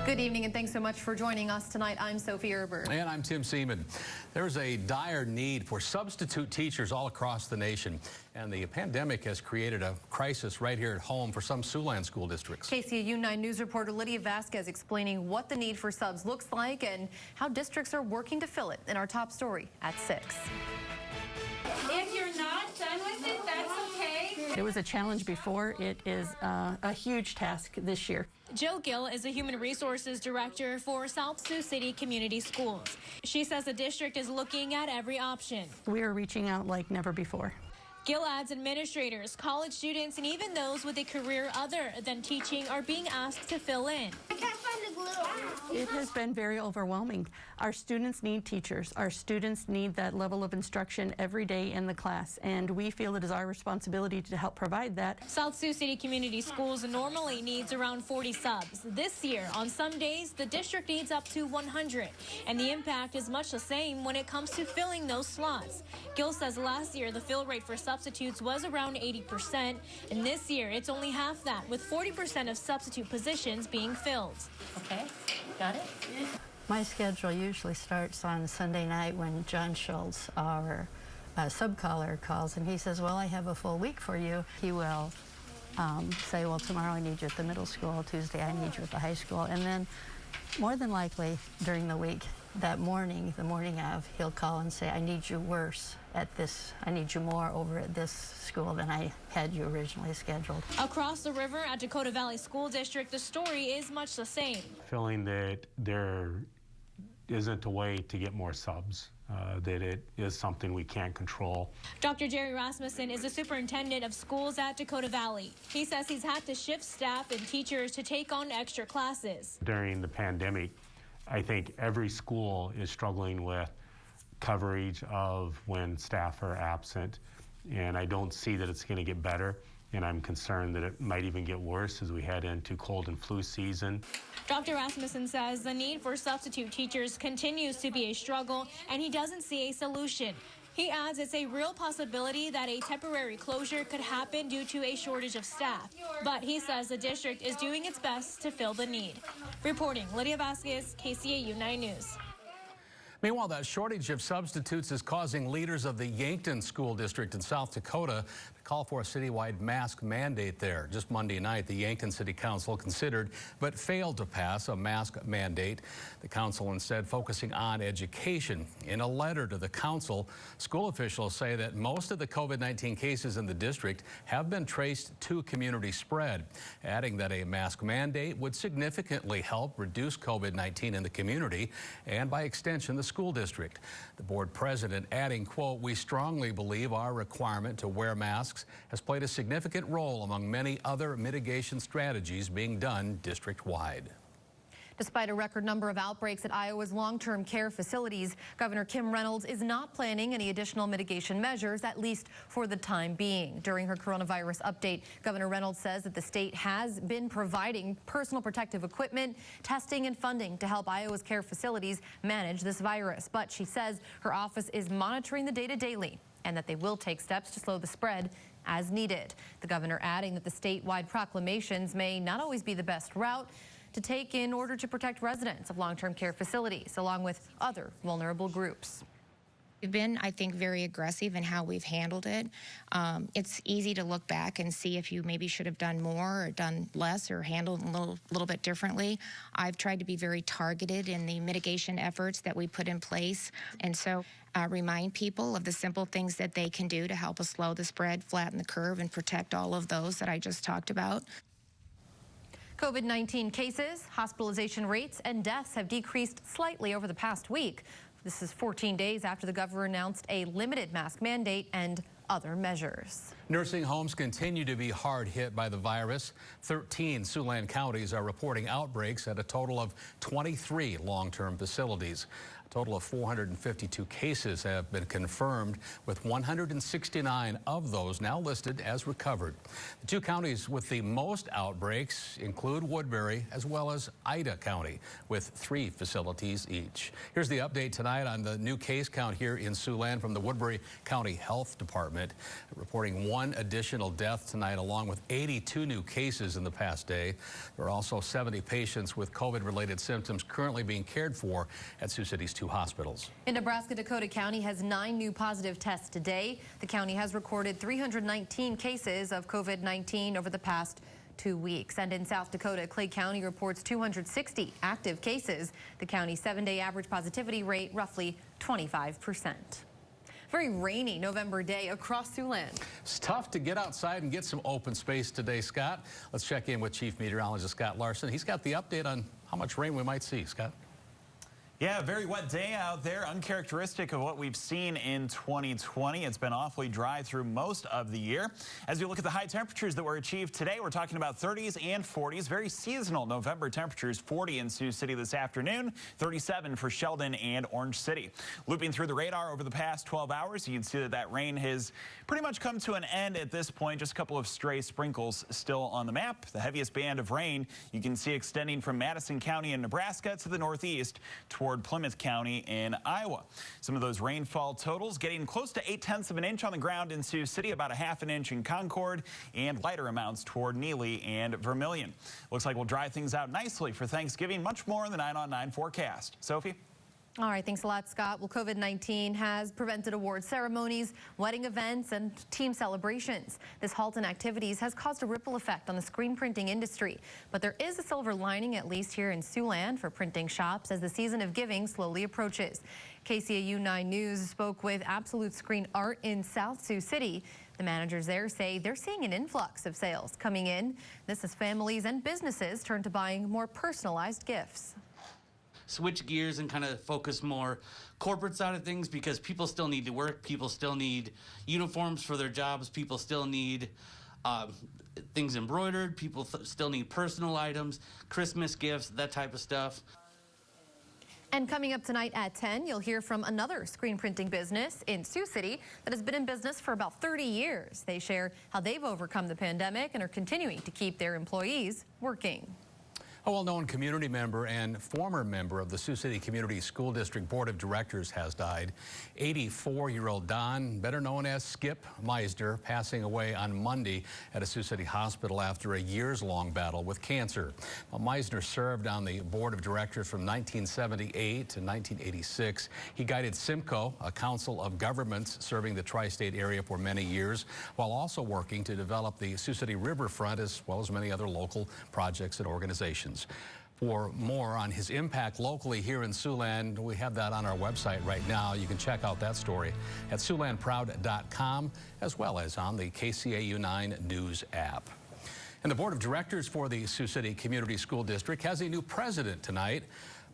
Good evening and thanks so much for joining us tonight. I'm Sophie Erber. And I'm Tim Seaman. There's a dire need for substitute teachers all across the nation. And the pandemic has created a crisis right here at home for some Siouxland school districts. KCAU 9 News reporter Lydia Vasquez explaining what the need for subs looks like and how districts are working to fill it in our top story at 6. If you're not done with it, that's okay. It was a challenge before. It is a huge task this year. Jill Gill is the Human Resources Director for South Sioux City Community Schools. She says the district is looking at every option. We are reaching out like never before. Gill adds administrators, college students, and even those with a career other than teaching are being asked to fill in. I can't find the glue. It has been very overwhelming. Our students need teachers. Our students need that level of instruction every day in the class, and we feel it is our responsibility to help provide that. South Sioux City Community Schools normally needs around 40 subs. This year, on some days, the district needs up to 100, and the impact is much the same when it comes to filling those slots. Gill says last year the fill rate for substitutes was around 80%, and this year it's only half that, with 40% of substitute positions being filled. Okay, got it? My schedule usually starts on Sunday night when John Schultz, our sub-caller, calls and he says, well, I have a full week for you. He will say, well, tomorrow I need you at the middle school, Tuesday I need you at the high school, and then more than likely during the week, that morning, the morning of, he'll call and say, I need you worse at this, I need you more over at this school than I had you originally scheduled. Across the river at Dakota Valley School District, the story is much the same. Feeling that there isn't a way to get more subs, that it is something we can't control. Dr. Jerry Rasmussen is the superintendent of schools at Dakota Valley. He says he's had to shift staff and teachers to take on extra classes. During the pandemic, I think every school is struggling with coverage of when staff are absent, and I don't see that it's going to get better, and I'm concerned that it might even get worse as we head into cold and flu season. Dr. Rasmussen says the need for substitute teachers continues to be a struggle, and he doesn't see a solution. He adds it's a real possibility that a temporary closure could happen due to a shortage of staff, but he says the district is doing its best to fill the need. Reporting, Lydia Vasquez, KCAU 9 News. Meanwhile, that shortage of substitutes is causing leaders of the Yankton School District in South Dakota to call for a citywide mask mandate there. Just Monday night, the Yankton City Council considered but failed to pass a mask mandate. The council instead focusing on education. In a letter to the council, school officials say that most of the COVID-19 cases in the district have been traced to community spread, adding that a mask mandate would significantly help reduce COVID-19 in the community and by extension the school district. The board president adding, quote, we strongly believe our requirement to wear masks has played a significant role among many other mitigation strategies being done district-wide. Despite a record number of outbreaks at Iowa's long-term care facilities, Governor Kim Reynolds is not planning any additional mitigation measures, at least for the time being. During her coronavirus update, Governor Reynolds says that the state has been providing personal protective equipment, testing and funding to help Iowa's care facilities manage this virus. But she says her office is monitoring the data daily and that they will take steps to slow the spread as needed. The governor adding that the statewide proclamations may not always be the best route to take in order to protect residents of long-term care facilities, along with other vulnerable groups. We've been, I think, very aggressive in how we've handled it. It's easy to look back and see if you maybe should have done more or done less or handled a little bit differently. I've tried to be very targeted in the mitigation efforts that we put in place, and so remind people of the simple things that they can do to help us slow the spread, flatten the curve, and protect all of those that I just talked about. COVID-19 cases, hospitalization rates, and deaths have decreased slightly over the past week. This is 14 days after the governor announced a limited mask mandate and other measures. Nursing homes continue to be hard hit by the virus. 13 Siouxland counties are reporting outbreaks at a total of 23 long-term facilities. A total of 452 cases have been confirmed, with 169 of those now listed as recovered. The two counties with the most outbreaks include Woodbury as well as Ida County, with 3 facilities each. Here's the update tonight on the new case count here in Siouxland from the Woodbury County Health Department, reporting one additional death tonight, along with 82 new cases in the past day. There are also 70 patients with COVID-related symptoms currently being cared for at Sioux City's 2 hospitals. In Nebraska, Dakota County has 9 new positive tests today. The county has recorded 319 cases of COVID-19 over the past 2 weeks. And in South Dakota, Clay County reports 260 active cases. The county's 7-day average positivity rate roughly 25%. Very rainy November day across Siouxland. It's tough to get outside and get some open space today, Scott. Let's check in with Chief Meteorologist Scott Larson. He's got the update on how much rain we might see. Scott? Yeah, very wet day out there, uncharacteristic of what we've seen in 2020. It's been awfully dry through most of the year. As we look at the high temperatures that were achieved today, we're talking about 30s and 40s, very seasonal November temperatures. 40 in Sioux City this afternoon, 37 for Sheldon and Orange City. Looping through the radar over the past 12 hours, you can see that rain has pretty much come to an end at this point. Just a couple of stray sprinkles still on the map. The heaviest band of rain you can see extending from Madison County in Nebraska to the northeast toward Plymouth County in Iowa. Some of those rainfall totals getting close to 0.8 of an inch on the ground in Sioux City, about 1/2 inch in Concord, and lighter amounts toward Neely and Vermilion. Looks like we'll dry things out nicely for Thanksgiving. Much more in the 9 on 9 forecast. Sophie? All right, thanks a lot, Scott. Well, COVID-19 has prevented award ceremonies, wedding events, and team celebrations. This halt in activities has caused a ripple effect on the screen printing industry. But there is a silver lining, at least here in Siouxland, for printing shops as the season of giving slowly approaches. KCAU 9 News spoke with Absolute Screen Art in South Sioux City. The managers there say they're seeing an influx of sales coming in. This as families and businesses turn to buying more personalized gifts. Switch gears and kind of focus more corporate side of things, because people still need to work, people still need uniforms for their jobs, people still need things embroidered, people still need personal items, Christmas gifts, that type of stuff. And coming up tonight at 10, you'll hear from another screen printing business in Sioux City that has been in business for about 30 years. They share how they've overcome the pandemic and are continuing to keep their employees working. A well-known community member and former member of the Sioux City Community School District Board of Directors has died. 84-year-old Don, better known as Skip Meisner, passing away on Monday at a Sioux City hospital after a years-long battle with cancer. Now, Meisner served on the Board of Directors from 1978 to 1986. He guided SIMCO, a council of governments serving the tri-state area for many years, while also working to develop the Sioux City Riverfront as well as many other local projects and organizations. For more on his impact locally here in Siouxland, we have that on our website right now. You can check out that story at SiouxlandProud.com as well as on the KCAU 9 News app. And the Board of Directors for the Sioux City Community School District has a new president tonight.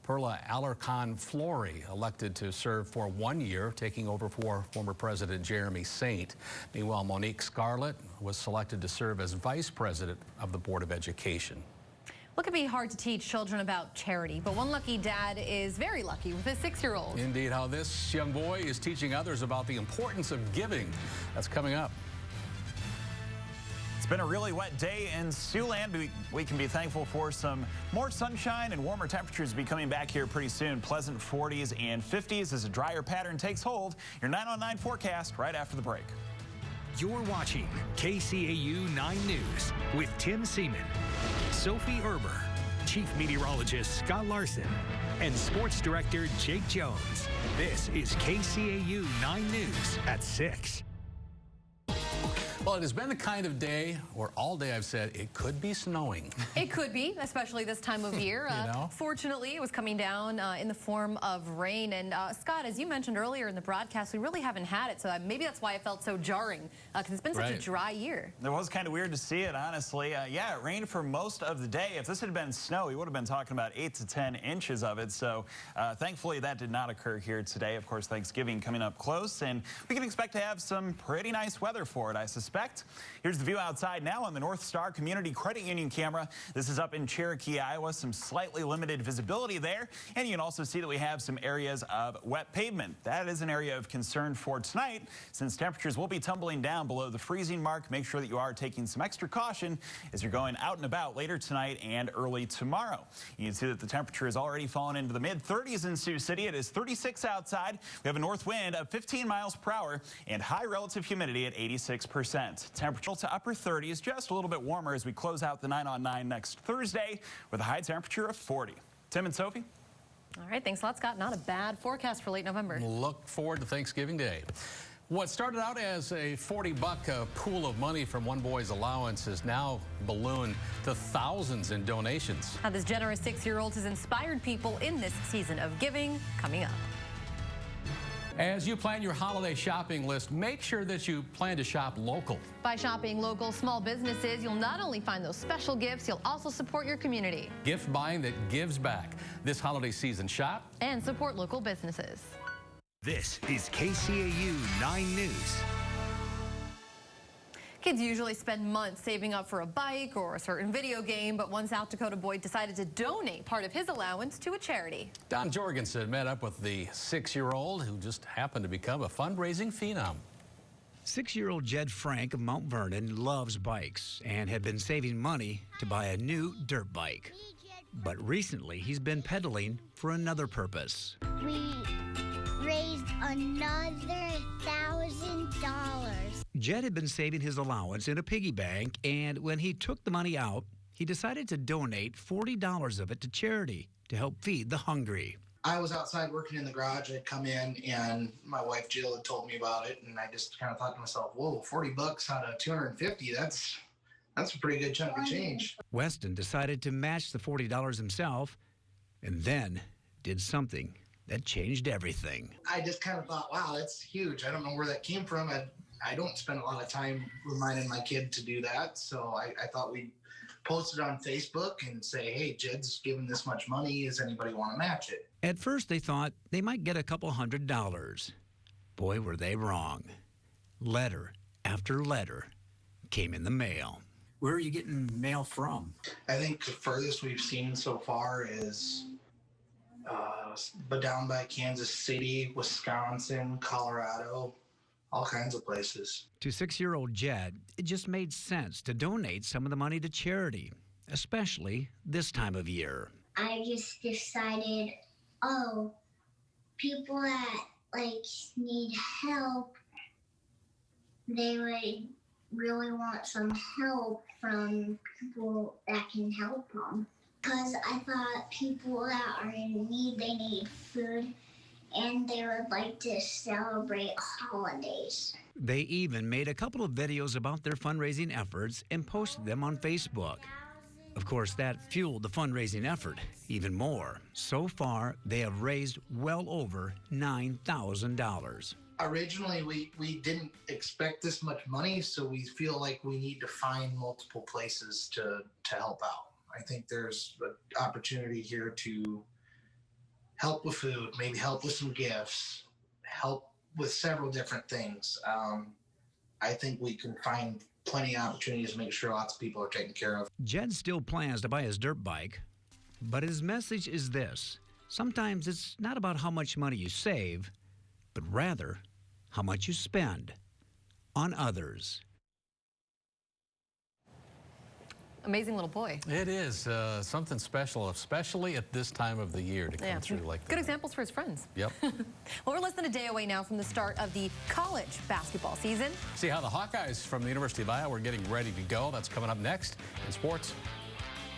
Perla Alarcon-Flory, elected to serve for 1 year, taking over for former President Jeremy Saint. Meanwhile, Monique Scarlett was selected to serve as Vice President of the Board of Education. Well, it can be hard to teach children about charity, but one lucky dad is very lucky with his 6-year-old. Indeed, how this young boy is teaching others about the importance of giving. That's coming up. It's been a really wet day in Siouxland. We can be thankful for some more sunshine and warmer temperatures to be coming back here pretty soon. Pleasant 40s and 50s as a drier pattern takes hold. Your 9 on 9 forecast right after the break. You're watching KCAU 9 News with Tim Seaman, Sophie Erber, Chief Meteorologist Scott Larson, and Sports Director Jake Jones. This is KCAU 9 News at 6. Well, it has been the kind of day where all day I've said it could be snowing. It could be, especially this time of year. Fortunately, it was coming down in the form of rain. And Scott, as you mentioned earlier in the broadcast, we really haven't had it. So maybe that's why it felt so jarring, because it's been such a dry year. It was kind of weird to see it, honestly. Yeah, it rained for most of the day. If this had been snow, we would have been talking about 8 to 10 inches of it. So thankfully, that did not occur here today. Of course, Thanksgiving coming up close, and we can expect to have some pretty nice weather for it, I suspect. Here's the view outside now on the North Star Community Credit Union camera. This is up in Cherokee, Iowa. Some slightly limited visibility there. And you can also see that we have some areas of wet pavement. That is an area of concern for tonight, since temperatures will be tumbling down below the freezing mark. Make sure that you are taking some extra caution as you're going out and about later tonight and early tomorrow. You can see that the temperature has already fallen into the mid-30s in Sioux City. It is 36 outside. We have a north wind of 15 miles per hour and high relative humidity at 86%. 50%. Temperature to upper 30s, just a little bit warmer as we close out the 9 on 9 next Thursday with a high temperature of 40. Tim and Sophie. All right, thanks a lot, Scott. Not a bad forecast for late November. Look forward to Thanksgiving Day. What started out as a $40 pool of money from one boy's allowance is now ballooned to thousands in donations. How this generous 6-year-old has inspired people in this season of giving, coming up. As you plan your holiday shopping list, make sure that you plan to shop local. By shopping local small businesses, you'll not only find those special gifts, you'll also support your community. Gift buying that gives back. This holiday season, shop and support local businesses. This is KCAU 9 News. Kids usually spend months saving up for a bike or a certain video game, but one South Dakota boy decided to donate part of his allowance to a charity. Don Jorgensen met up with the 6-year-old who just happened to become a fundraising phenom. 6-year-old Jed Frank of Mount Vernon loves bikes and had been saving money to buy a new dirt bike. But recently, he's been pedaling for another purpose. We raised another $1,000. Jed had been saving his allowance in a piggy bank, and when he took the money out, he decided to donate $40 of it to charity to help feed the hungry. I was outside working in the garage. I'd come in, and my wife Jill had told me about it, and I just kind of thought to myself, whoa, $40 out of $250, that's a pretty good chunk of change. Weston decided to match the $40 himself, and then did something that changed everything. I just kind of thought, wow, that's huge. I don't know where that came from. I don't spend a lot of time reminding my kid to do that, so I thought we'd post it on Facebook and say, hey, Jed's giving this much money. Does anybody want to match it? At first, they thought they might get a couple $100. Boy, were they wrong. Letter after letter came in the mail. Where are you getting mail from? I think the furthest we've seen so far is but down by Kansas City, Wisconsin, Colorado, all kinds of places. To 6-year-old Jed, it just made sense to donate some of the money to charity, especially this time of year. I just decided, oh, people that need help, they would really want some help from people that can help them. Because I thought people that are in need, they need food, and they would like to celebrate holidays. They even made a couple of videos about their fundraising efforts and posted them on Facebook. Of course, that fueled the fundraising effort even more. So far, they have raised well over $9,000. Originally, we didn't expect this much money, so we feel like we need to find multiple places to help out. I think there's an opportunity here to help with food, maybe help with some gifts, help with several different things. I think we can find plenty of opportunities to make sure lots of people are taken care of. Jed still plans to buy his dirt bike, but his message is this. Sometimes it's not about how much money you save, but rather how much you spend on others. Amazing little boy. It is something special, especially at this time of the year to come through like that. Good examples for his friends. Yep. Well, we're less than a day away now from the start of the college basketball season. See how the Hawkeyes from the University of Iowa are getting ready to go. That's coming up next in sports.